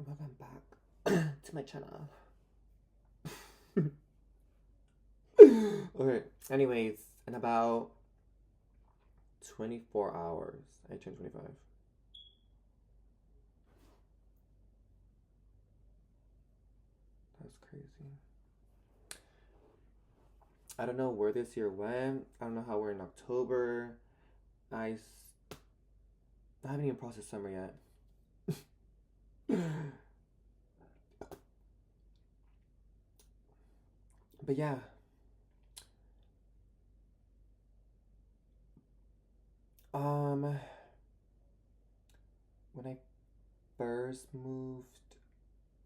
welcome back to my channel. Okay, anyways, in about 24 hours, I turned 25. That's crazy. I don't know where this year went. I don't know how we're in October. I haven't even processed summer yet. But yeah. When I first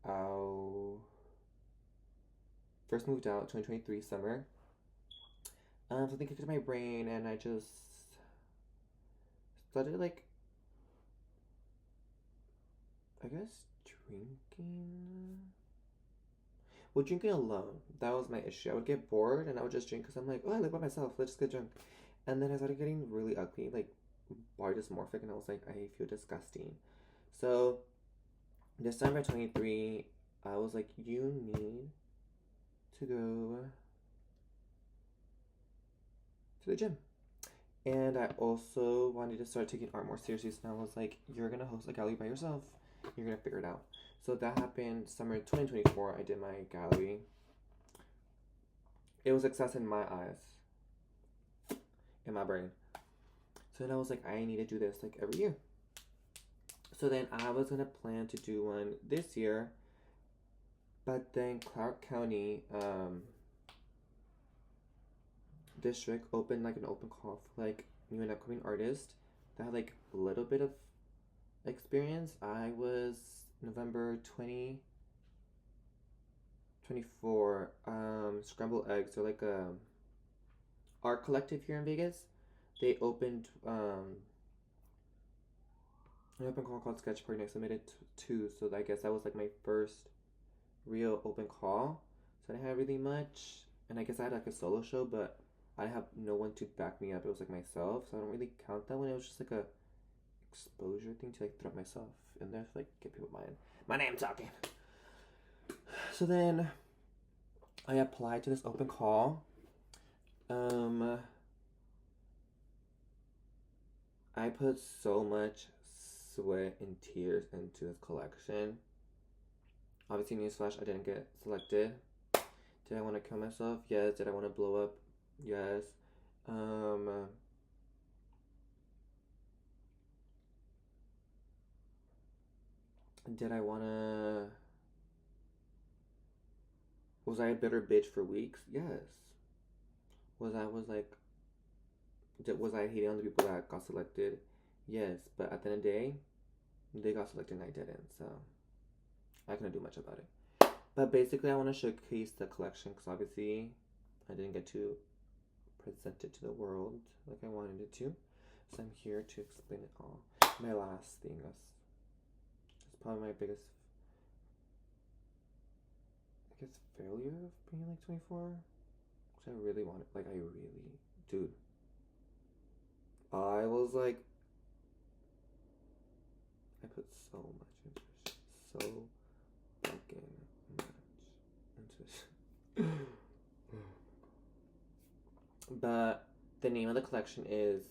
out, moved out 2023 summer. Something kicked in my brain, and I just started I guess drinking. Well, drinking alone. That was my issue. I would get bored and I would just drink because I'm like, oh, I live by myself. Let's just get drunk. And then I started getting really ugly, like body dysmorphic, and I was like, I feel disgusting. So December 23, I was like, you need to go to the gym. And I also wanted to start taking art more seriously. So I was like, you're going to host a gallery by yourself. You're going to figure it out. So that happened summer 2024. I did my gallery. It was success in my eyes, in my brain. So then I was like, I need to do this like every year. So then I was going to plan to do one this year. But then Clark County district opened like an open call for like new and upcoming artists that had like a little bit of experience. I was November 2024. Scrambled Eggs. They're like a art collective here in Vegas. They opened an open call called Sketch Party, and I submitted two. So I guess that was like my first real open call. So I didn't have really much, and I guess I had like a solo show, but I didn't have no one to back me up. It was like myself, so I don't really count that one. It was just like a exposure thing to like throw myself in there to like get people my name talking. So then I applied to this open call. I put so much sweat and tears into this collection. Obviously, newsflash, I didn't get selected. Did I want to kill myself? Yes. Did I want to blow up? Yes. Did I want to... Was I a bitter bitch for weeks? Yes. Was I hating on the people that got selected? Yes. But at the end of the day, they got selected and I didn't, so I couldn't do much about it. But basically, I want to showcase the collection because obviously I didn't get to present it to the world like I wanted it to. So I'm here to explain it all. My last thing is probably my biggest, I guess, failure of being like 24. Because I really wanted, like, dude. I was like, I put so much into it. So fucking much into it. But the name of the collection is,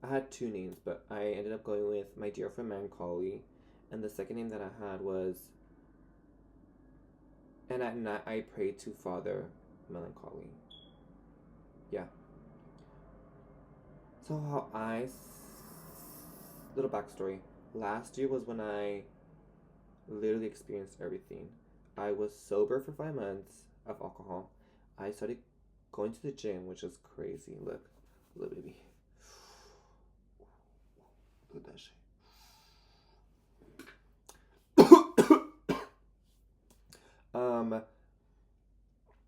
I had two names, but I ended up going with My Dear Friend Melancholy. And the second name that I had was, and at night I prayed to Father Melancholy. Yeah. So little backstory. Last year was when I literally experienced everything. I was sober for 5 months of alcohol. I started going to the gym, which is crazy. Look, little baby. Look at that shit.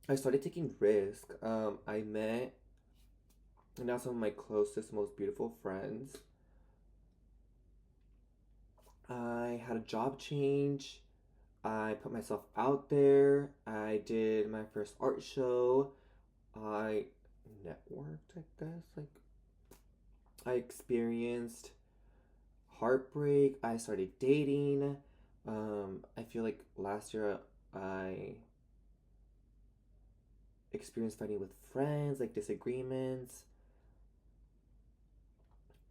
I started taking risks. I met now some of my closest, most beautiful friends. I had a job change. I put myself out there. I did my first art show. I networked, I guess. Like, I experienced heartbreak. I started dating. I feel like last year I experienced fighting with friends, like disagreements.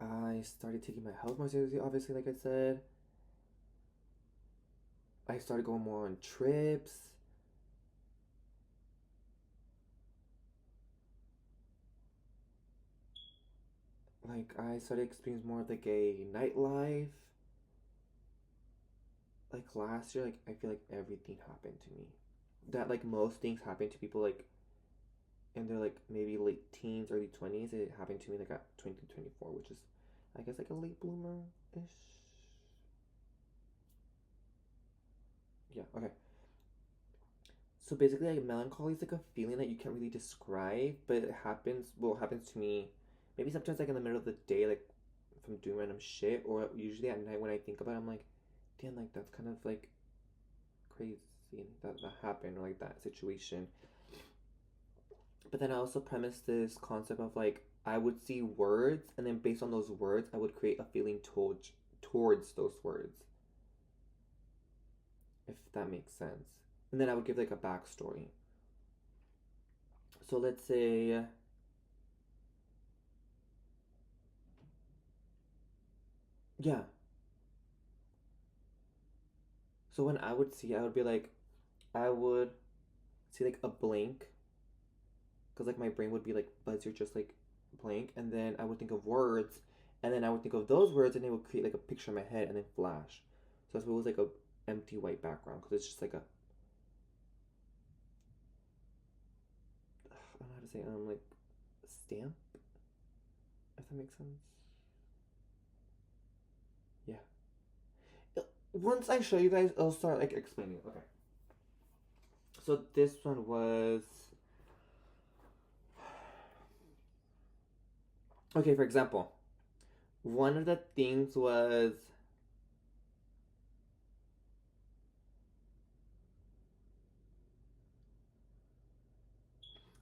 I started taking my health more seriously, obviously, like I said. I started going more on trips. Like, I started experiencing more of like a nightlife. Like last year, like I feel like everything happened to me. That like most things happen to people like in their like maybe late teens, early 20s. It happened to me like at 2024, which is I guess like a late bloomer ish. Yeah, okay. So basically, like melancholy is like a feeling that you can't really describe, but it happens. Well, it happens to me. Maybe sometimes like in the middle of the day, like if I'm doing random shit, or usually at night when I think about it, I'm like, damn, like that's kind of like crazy that happened or like that situation. But then I also premised this concept of like I would see words, and then based on those words, I would create a feeling towards those words, if that makes sense. And then I would give like a backstory. So let's say, yeah. So when I would see, I would be like, I would see like a blank, because like my brain would be like, buzzer just like blank, and then I would think of words, and then I would think of those words, and it would create like a picture in my head, and then flash. So that's what it was like a empty white background, because it's just like a I don't know how to say like stamp, if that makes sense. Yeah. Once I show you guys, I'll start like explaining. Okay. So this one was okay. For example, one of the things was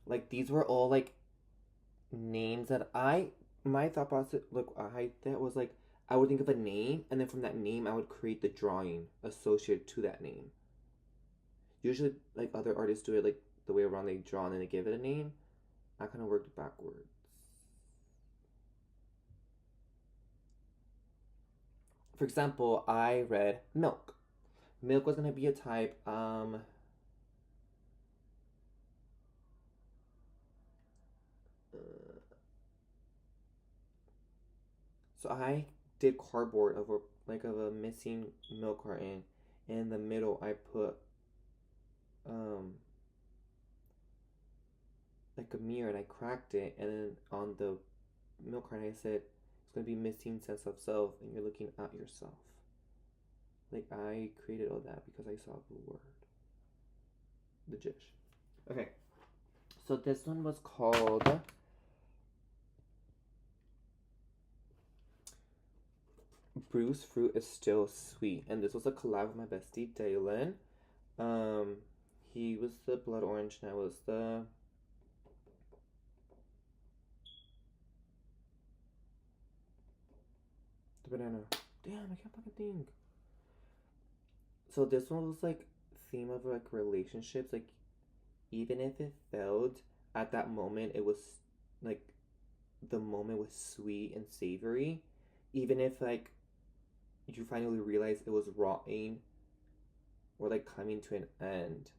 like these were all like names that I my thought process look I that was like I would think of a name and then from that name I would create the drawing associated to that name. Usually like other artists do it like the way around, they draw and then they give it a name. I kind of worked backwards. For example, I read milk. Milk was gonna be a type. So I did cardboard of a missing milk carton. In the middle, I put um like a mirror and I cracked it, and then on the milk carton I said it's gonna be missing sense of self, and you're looking at yourself. Like I created all that because I saw the word, the jish. Okay, so this one was called Bruce Fruit is Still Sweet, and this was a collab with my bestie Dalen. Um, he was the blood orange, and I was the banana. Damn, I can't fucking think. So this one was like theme of like relationships. Like even if it failed at that moment, it was like the moment was sweet and savory. Even if like you finally realize it was rotting or like coming to an end,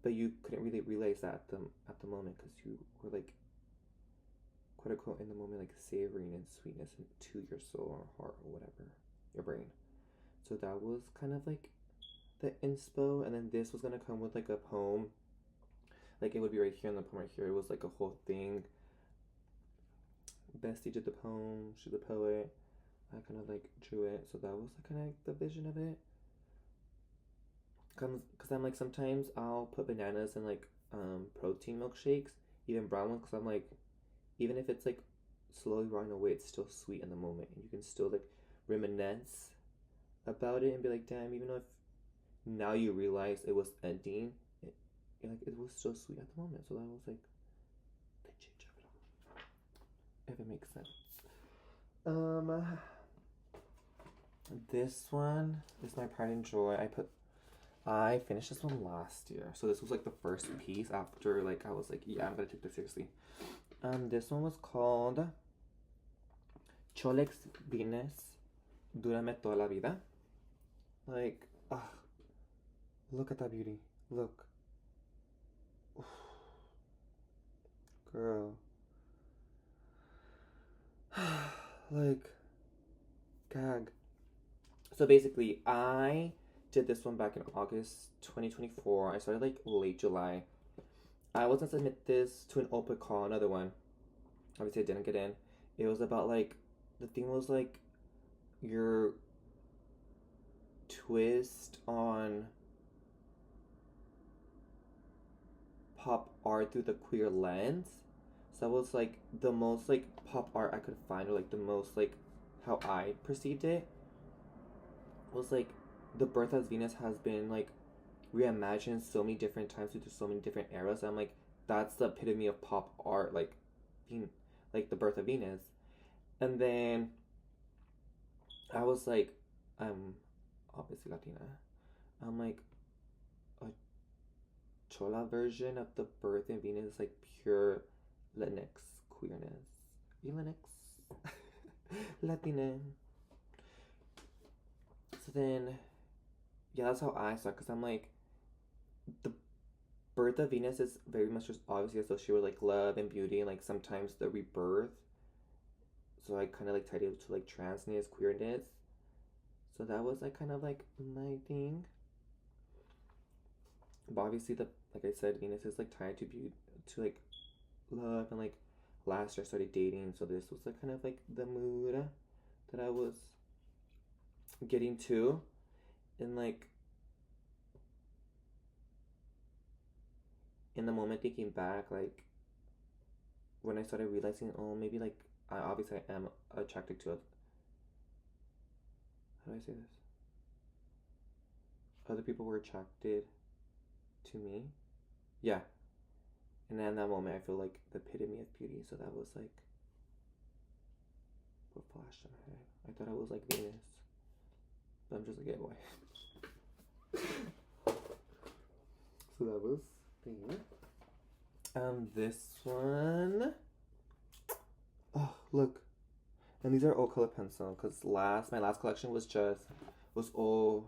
but you couldn't really realize that at the moment because you were like quote unquote in the moment like savoring and sweetness into your soul or heart or whatever, your brain. So that was kind of like the inspo, and then this was gonna come with like a poem. Like it would be right here in the poem right here. It was like a whole thing. Bestie did the poem, she's the poet. I kind of like drew it, so that was kind of like the vision of it. Cause I'm like sometimes I'll put bananas in like protein milkshakes, even brown ones, cause I'm like even if it's like slowly rotting away, it's still sweet in the moment, and you can still like reminisce about it and be like, damn, even if now you realize it was ending, like it was still sweet at the moment. So that was like the change of it all, if it makes sense. Um, This one is my pride and joy. I finished this one last year. So this was like the first piece after like I was like, yeah, I'm gonna take this seriously. This one was called Cholex Vines Durame Toda la Vida. Like, look at that beauty. Look. Oof. Girl. Like, gag. So basically, I did this one back in August 2024. I started like late July. I was gonna submit this to an open call, another one. Obviously, I didn't get in. It was about like, the thing was like, your twist on pop art through the queer lens. So that was like the most like pop art I could find, or like the most like how I perceived it was like the birth as Venus has been like reimagined so many different times through so many different eras. I'm like, that's the epitome of pop art, like the birth of Venus. And then I was like, I'm obviously Latina. I'm like, a chola version of the birth in Venus is like pure Latinx queerness. Latinx. Latina. So then, yeah, that's how I saw it, because I'm like, the birth of Venus is very much just obviously associated with like love and beauty and like sometimes the rebirth. So I kind of like tied it to like transness, queerness. So that was like kind of like my thing. But obviously, like I said, Venus is like tied to beauty, to like love, and like last year I started dating. So this was like kind of like the mood that I was getting to, and like in the moment thinking back, like when I started realizing, oh, maybe like I am attracted to how do I say this? Other people were attracted to me. Yeah. And in that moment, I feel like the epitome of beauty. So that was like what flashed in my head. I thought I was like Venus, but I'm just a gay boy. So that was thing. This one. Oh, look. And these are all color pencil, because my last collection was all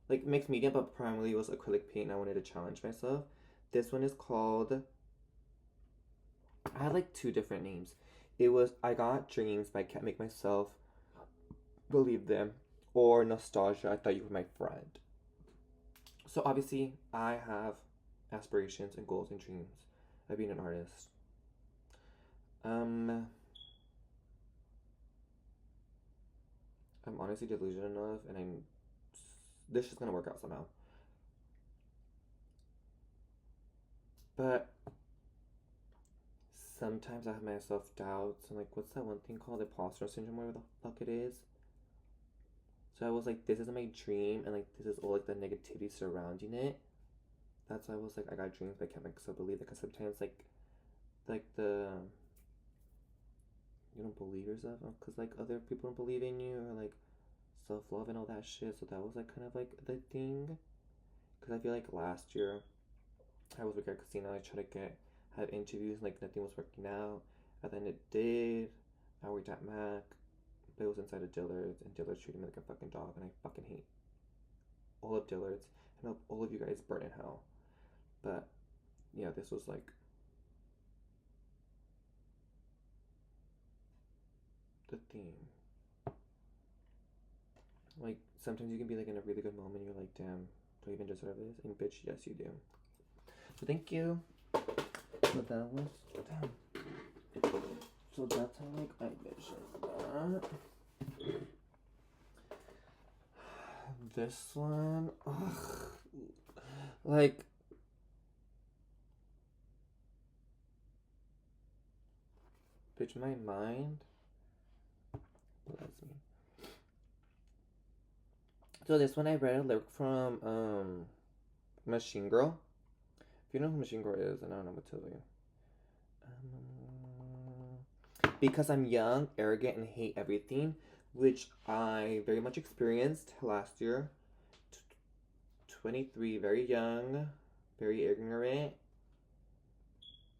like mixed media, but primarily was acrylic paint, and I wanted to challenge myself. This one is called, I had like two different names. It was I Got Dreams, but I Can't Make Myself Believe Them, or Nostalgia, I Thought You Were My Friend. So obviously I have aspirations and goals and dreams of being an artist. I'm honestly delusional enough, and this is gonna work out somehow. But sometimes I have my self doubts, and like, what's that one thing called? Imposter syndrome, whatever the fuck it is. So I was like, this isn't my dream, and like, this is all like the negativity surrounding it. That's why I was like, I got dreams, but I can't make myself believe it, because sometimes like the you don't believe yourself, because like other people don't believe in you, or like self love and all that shit. So that was like kind of like the thing, because I feel like last year I was working at a casino. I tried to have interviews, like nothing was working out, and then it did. I worked at Mac, but it was inside of Dillard's, and Dillard's treated me like a fucking dog, and I fucking hate all of Dillard's. I hope all of you guys burn in hell. But yeah, this was like the theme. Like sometimes you can be like in a really good moment, you're like, damn, do I even deserve this? And bitch, yes you do. So thank you. So that was damn. So that's how like I measured that. This one, ugh, like bitch, my mind. Bless me. So this one I read a lyric from Machine Girl. If you know who Machine Girl is, then I don't know what to tell you. Because I'm young, arrogant, and hate everything, which I very much experienced last year. 23, very young, very ignorant,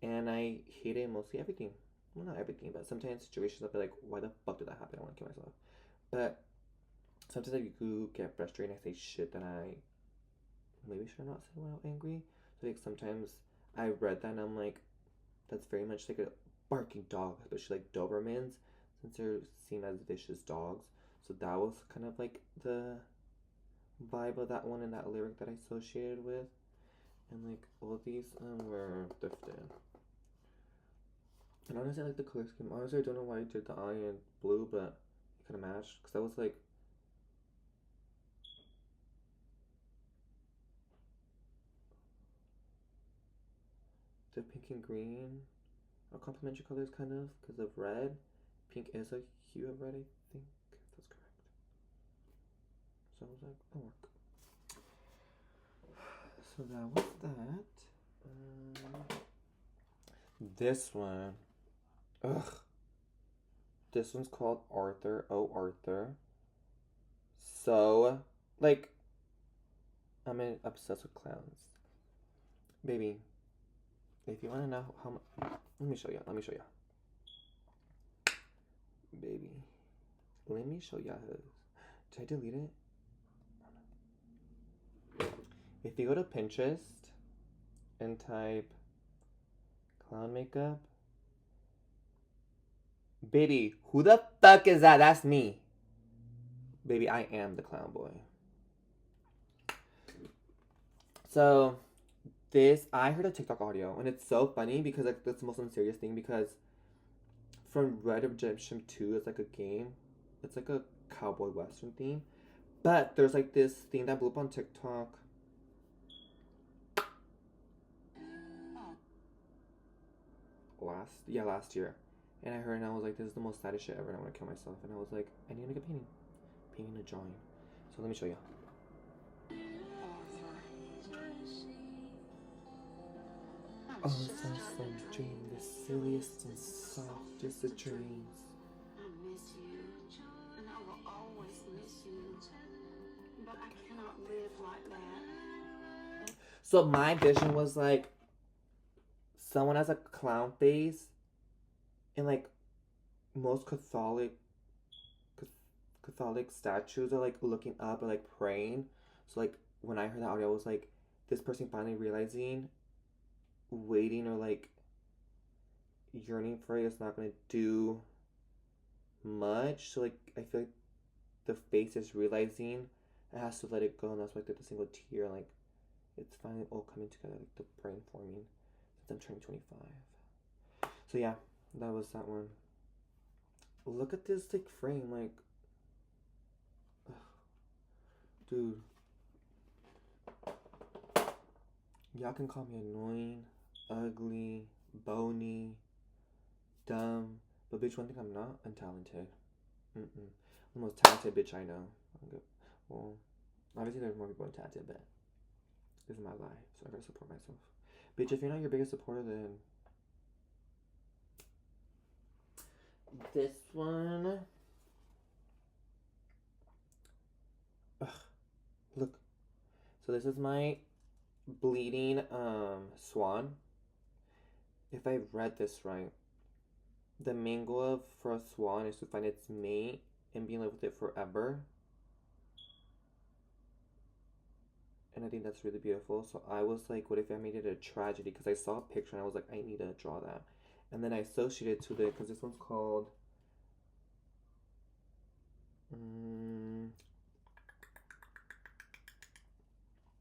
and I hated mostly everything. Well, not everything, but sometimes situations I'll be like, why the fuck did that happen? I want to kill myself. But sometimes I do get frustrated and I say shit that I maybe should have not said when I'm angry. So like sometimes I read that and I'm like, that's very much like a barking dog, especially like Dobermans, since they're seen as vicious dogs. So that was kind of like the vibe of that one and that lyric that I associated with. And like all of these were thrifted. And honestly, I like the color scheme. Honestly, I don't know why I did the eye in blue, but it kind of matched because that was like the pink and green are complementary colors, kind of because of red. Pink is a hue of red, I think. If that's correct. So I was like, oh, work. So that was that. This one. Ugh. This one's called Arthur. Oh, Arthur. So, like, I'm obsessed with clowns. Baby, if you want to know how much. Let me show you. Let me show you. Baby. Let me show you. Did I delete it? If you go to Pinterest and type clown makeup. Baby, who the fuck is that? That's me. Baby, I am the clown boy. So, I heard a TikTok audio, and it's so funny because like that's the most unserious thing because from Red Redemption 2, it's like a game. It's like a cowboy western theme. But there's like this thing that blew up on TikTok. Last year. And I heard and I was like, this is the most saddest shit ever and I want to kill myself. And I was like, I need to make a painting. Painting a drawing. So let me show you. Oh, some dream, the silliest and softest of dreams. I miss you, and I will always miss you, but I cannot live like that. So my vision was like someone has a clown face, and like most Catholic statues are like looking up or like praying. So like when I heard the audio, I was like, this person finally realizing, waiting or like yearning for it is not gonna do much. So like I feel like the face is realizing it has to let it go, and that's why I did the single tear. Like it's finally all coming together, like the brain forming since I'm turning 25. So yeah, that was that one. Look at this like frame, like, ugh, dude. Y'all can call me annoying, ugly, bony, dumb, but bitch, one thing I'm not, untalented. I'm the most talented bitch I know. Well, obviously there's more people untalented, but this is my life, so I gotta support myself. Bitch, if you're not your biggest supporter, then this one. Ugh, look. So this is my bleeding swan. If I read this right, the main goal for a swan is to find its mate and be in love with it forever. And I think that's really beautiful. So I was like, what if I made it a tragedy? Because I saw a picture and I was like, I need to draw that. And then I associated to it because this one's called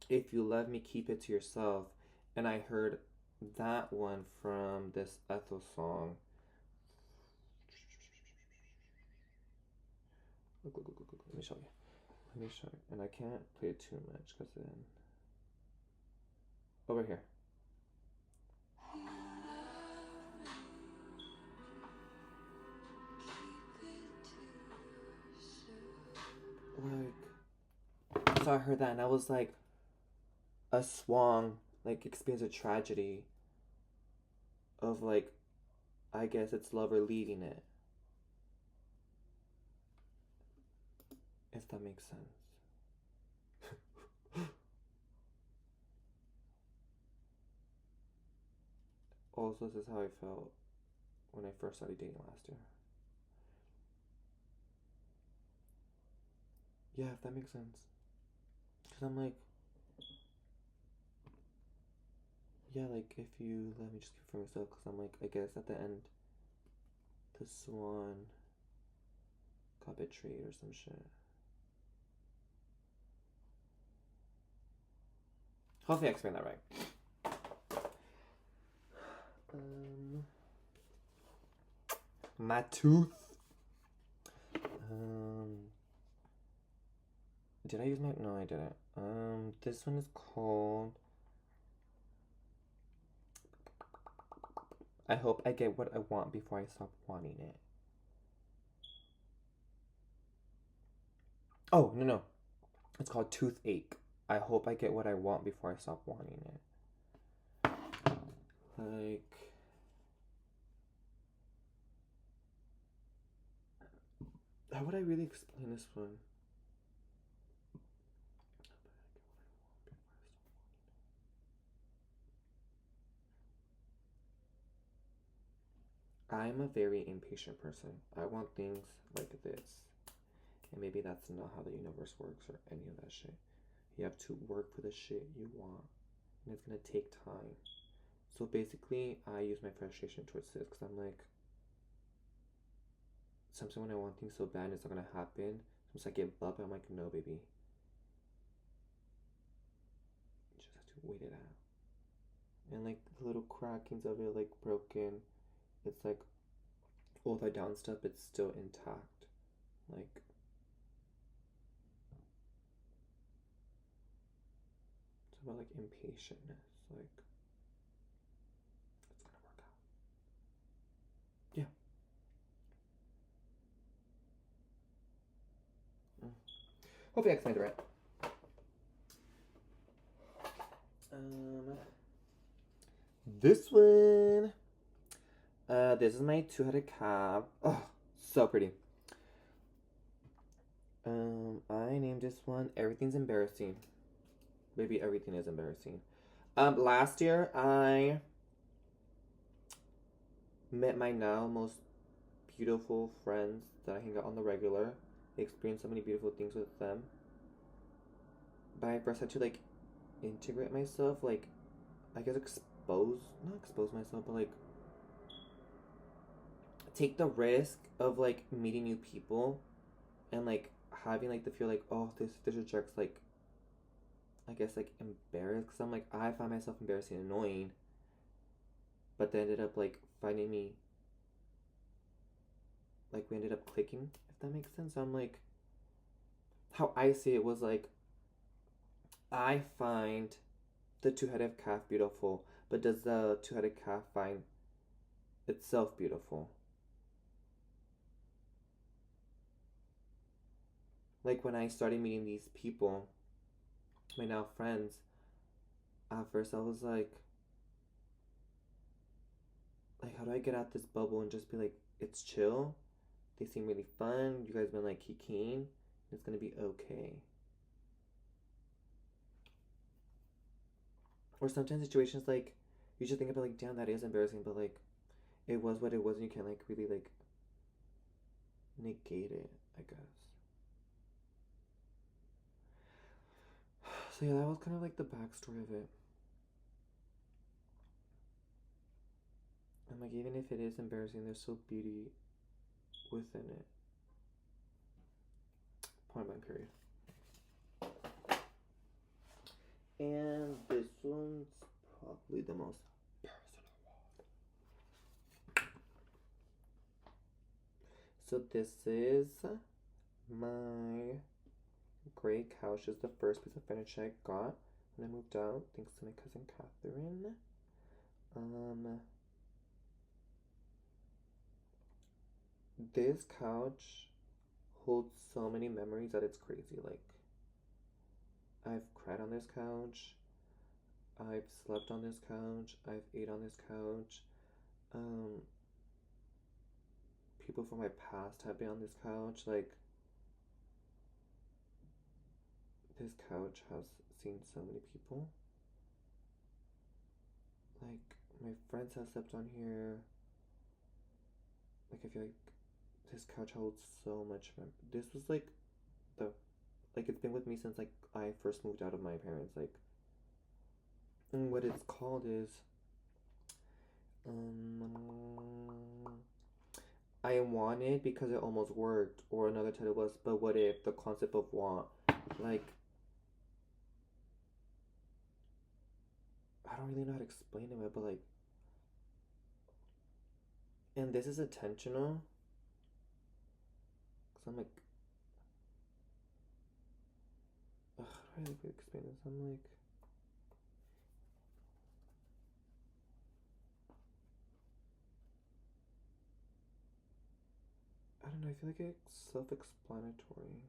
If You Love Me, Keep It to Yourself. And I heard that one from this Ethel song. Look, let me show you. Let me show you. And I can't play it too much because then. Over here. Like, so I heard that and I was like, a swan, like, experience a tragedy of, like, I guess its lover leaving it. If that makes sense. Also, this is how I felt when I first started dating last year. Yeah, if that makes sense. Because I'm like, yeah, like if you let me just confirm myself, because I'm like, I guess at the end, the swan got betrayed or some shit. Hopefully I explained that right. My tooth. Did I use my? No, I didn't. This one is called. I hope I get what I want before I stop wanting it. Oh, no. It's called toothache. I hope I get what I want before I stop wanting it. Like. How would I really explain this one? I'm a very impatient person. I want things like this. And maybe that's not how the universe works or any of that shit. You have to work for the shit you want. And it's gonna take time. So basically, I use my frustration towards this because I'm like, sometimes when I want things so bad and it's not gonna happen, sometimes I give up and I'm like, no, baby. You just have to wait it out. And like the little crackings of it, like broken, it's like all the down stuff, it's still intact. Like, it's about like impatientness. Like, it's gonna work out. Yeah. Hopefully I explained it right. This one. This is my two-headed calf. Oh, so pretty. I named this one Everything's Embarrassing. Maybe everything is embarrassing. Last year I met my now most beautiful friends that I hang out on the regular. I experienced so many beautiful things with them. But I first had to like integrate myself, like I guess not expose myself, but like take the risk of like meeting new people and like having like the feel like, oh, this rejects like, I guess like embarrassed, because I'm like, I find myself embarrassing and annoying, but they ended up like finding me, like we ended up clicking, if that makes sense. So I'm like, how I see it was like, I find the two-headed calf beautiful, but does the two-headed calf find itself beautiful? Like when I started meeting these people, my now friends, at first I was like how do I get out this bubble and just be like, it's chill, they seem really fun, you guys been like kikiing, it's gonna be okay. Or sometimes situations like you just think about like, damn, that is embarrassing, but like it was what it was and you can't like really like negate it, I guess. So yeah, that was kind of like the backstory of it. And like even if it is embarrassing, there's still beauty within it. Point blank period. And this one's probably the most personal one. So this is my gray couch. Is the first piece of furniture I got when I moved out, thanks to my cousin Catherine. This couch holds so many memories that it's crazy. Like, I've cried on this couch. I've slept on this couch. I've ate on this couch. Um, People from my past have been on this couch. Like, this couch has seen so many people. Like, my friends have slept on here. Like, I feel like this couch holds so much this was like the like it's been with me since like I first moved out of my parents. Like, and what it's called is I want it because it almost worked, or another title was but what if, the concept of want. Like, I don't really know how to explain it, but like, and this is intentional because I'm like, ugh, how do I like explain this? I'm like, I don't know. I feel like it's self-explanatory.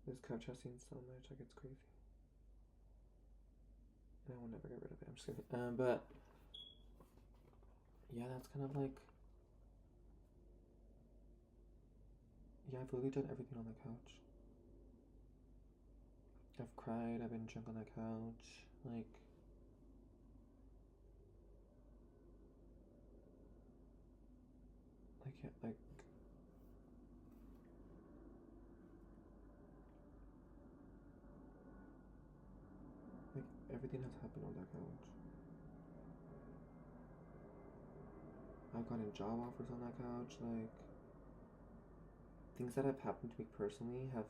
This couch has seen so much, like it's crazy. And I will never get rid of it. I'm just kidding. But yeah, that's kind of like, yeah, I've literally done everything on the couch. I've cried. I've been drunk on the couch. Yeah, like everything has happened on that couch. I've gotten job offers on that couch. Like, things that have happened to me personally have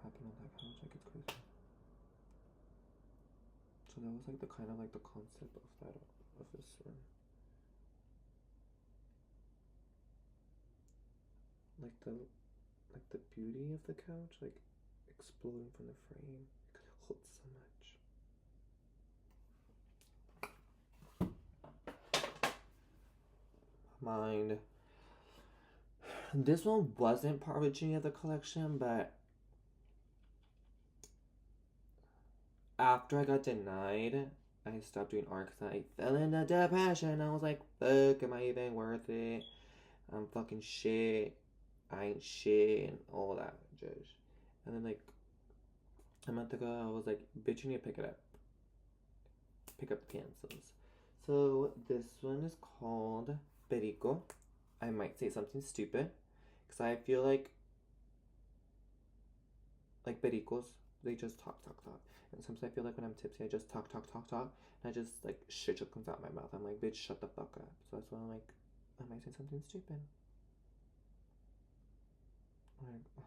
happened on that couch. Like, it's crazy. So that was like the kind of like the concept of that of this room. Like the beauty of the couch, like exploding from the frame. It holds so much. Mind. This one wasn't part originally of the collection, but after I got denied, I stopped doing art because I fell into depression. I was like, fuck, am I even worth it? I'm fucking shit. I ain't shit, and all that judge. And then like a month ago, I was like, bitch, you need to pick it up. Pick up the pencils. So this one is called Perico. I might say something stupid because I feel like pericos, they just talk, talk, talk. And sometimes I feel like when I'm tipsy, I just talk, talk, talk, talk, and I just like shit just comes out my mouth. I'm like, bitch, shut the fuck up. So that's why I'm like, I might say something stupid. Like, oh,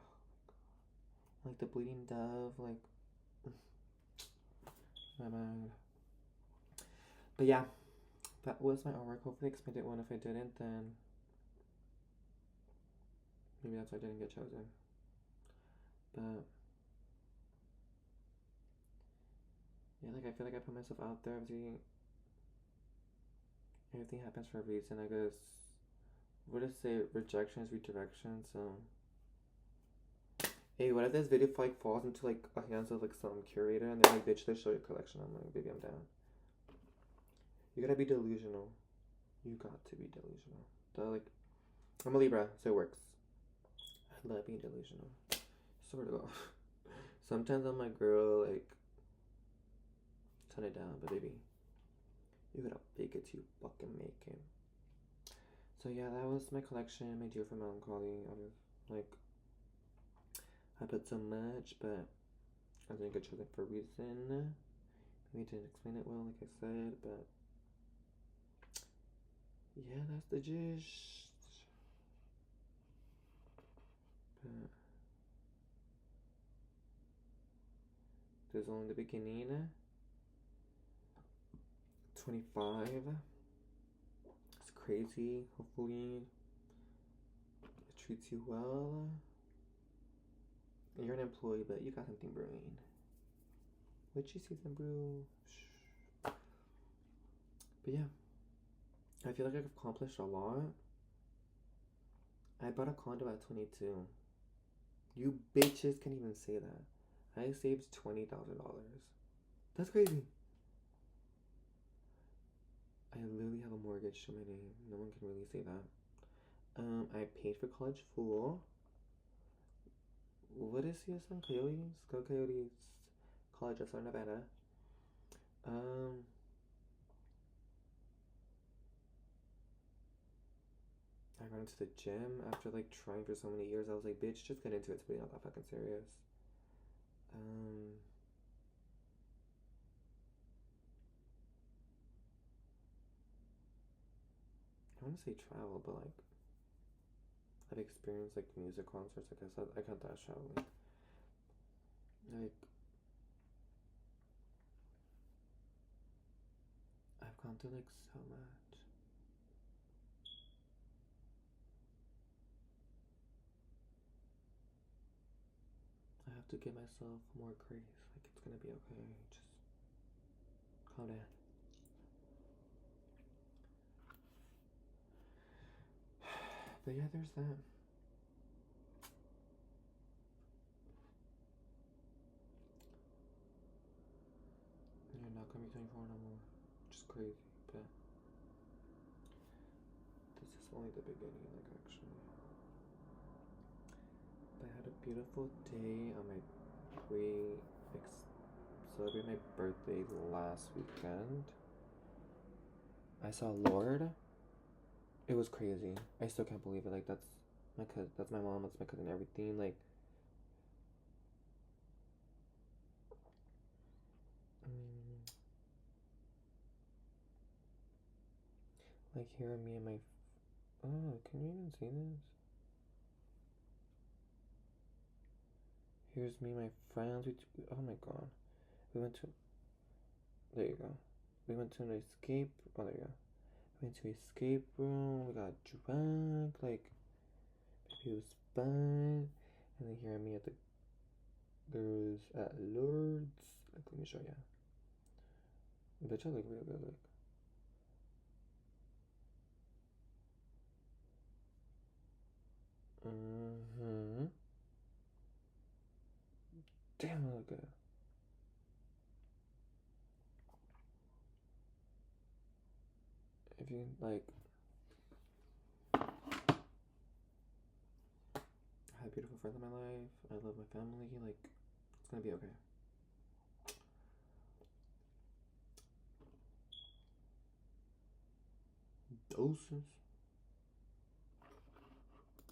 like the bleeding dove, like, my mind. But yeah, that was my artwork. Hopefully, I explained it well. If I didn't, then maybe that's why I didn't get chosen. But yeah, like I feel like I put myself out there. Everything happens for a reason. I guess what to say, rejection is redirection. So hey, what if this video like falls into like a hands of like some curator and they're like, bitch, let's show your collection. I'm like, baby, I'm down. You gotta be delusional. You got to be delusional. Like, I'm a Libra, so it works. I love being delusional. Sort of. Sometimes I'm like, girl, like, turn it down, but baby, you gotta fake it till you fucking make it. So yeah, that was my collection, my dear for melancholy. I was like, I put so much, but I didn't get chosen for a reason. Maybe didn't explain it well, like I said, but yeah, that's the gist. But there's only the beginning. 25. It's crazy. Hopefully, it treats you well. You're an employee, but you got something brewing. Witchy season brew. But yeah, I feel like I've accomplished a lot. I bought a condo at 22. You bitches can't even say that. I saved $20,000. That's crazy. I literally have a mortgage to my name. No one can really say that. I paid for college full. what is CSM? Coyotes? Go Coyotes. College of Southern Nevada. Um, I got into the gym after like trying for so many years. I was like, bitch, just get into it to be not that fucking serious. Um, I want to say travel, but like I've experienced like music concerts. I guess I count that as traveling. Like I've gone through like so much. I have to give myself more grace. Like it's gonna be okay. Just calm down. But yeah, there's that. You're not gonna be 24 no more. Which is crazy, but this is only the beginning, like actually. But I had a beautiful day on my celebrate my birthday last weekend. I saw Lord. It was crazy. I still can't believe it. Like that's my cousin, that's my mom, that's my cousin, everything. Mm, like here me and my. Oh, can you even see this? Here's me and my friends. Oh my god. We went to. There you go. We went to an escape. Oh, there you go. We went to escape room. We got drunk. Like, it was fun. And then here me at the girls at Lord's. Like, let me show you. Bitch, I look real good. Like, mm-hmm. Damn, I look good. If you like, I have beautiful friends in my life. I love my family. Like, it's gonna be okay. Doses.